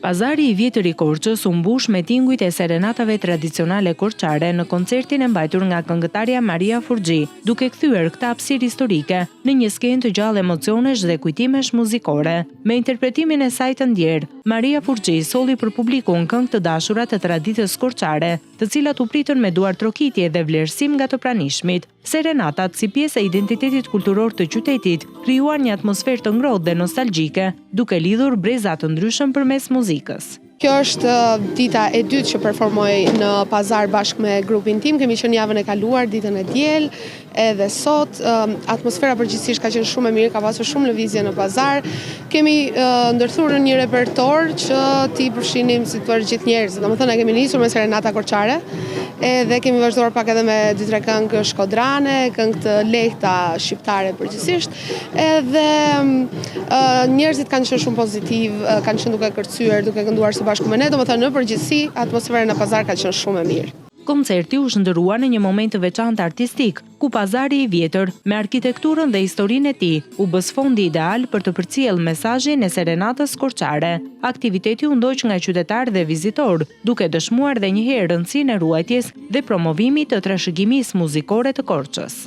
Pazari i vjetër i Korçës u mbush me tingujt e serenatave tradicionale korçare në koncertin e mbajtur nga këngëtarja Maria Furxhi, duke kthyer këtë hapësirë historike në një skenë të gjallë emocionesh dhe kujtimesh muzikore. Me interpretimin e saj të ndjerë, Maria Furxhi solli për publikun këngë të dashura të traditës korçare, të cilat u pritën me duar trokitje dhe vlerësim nga të pranishmit. Serenatat, si pjesë e identitetit kulturor të qytetit, krijuan një atmosferë të ngrohtë dhe nostalgjike, duke lidhur breza të ndryshëm përmes muzikës. Kjo është dita e dytë që performoj në pazar bashkë me grupin tim. Kemi qenë javën e kaluar, ditën e diel, edhe sot. Atmosfera përgjithsisht ka qenë shumë e mirë, ka pasur shumë lëvizje në pazar. Kemi ndërthurë një repertor që ti përfshinim si për gjithë njerëzit. Domethënë kemi nisur me serenata korçare, edhe kemi vazhduar pak edhe me 2-3 këngë shkodrane, këngë të lehta shqiptare përgjithsisht. Edhe njerëzit kanë qenë shumë pozitiv, kanë qenë duke kërcyer, duke kënduar së bashku me ne, domethënë në përgjithësi atmosfera në pazar ka qenë shumë e mirë. Koncerti u shndërrua në një moment të veçantë artistik, ku pazari i vjetër, me arkitekturën dhe historinë e tij, u bë sfondi ideal për të përcjellë mesazhin e serenatës korçare. Aktiviteti u ndoq nga qytetarë dhe vizitorë, duke dëshmuar edhe një herë rëndësinë e ruajtjes dhe promovimit të trashëgimisë muzikore të Korçës.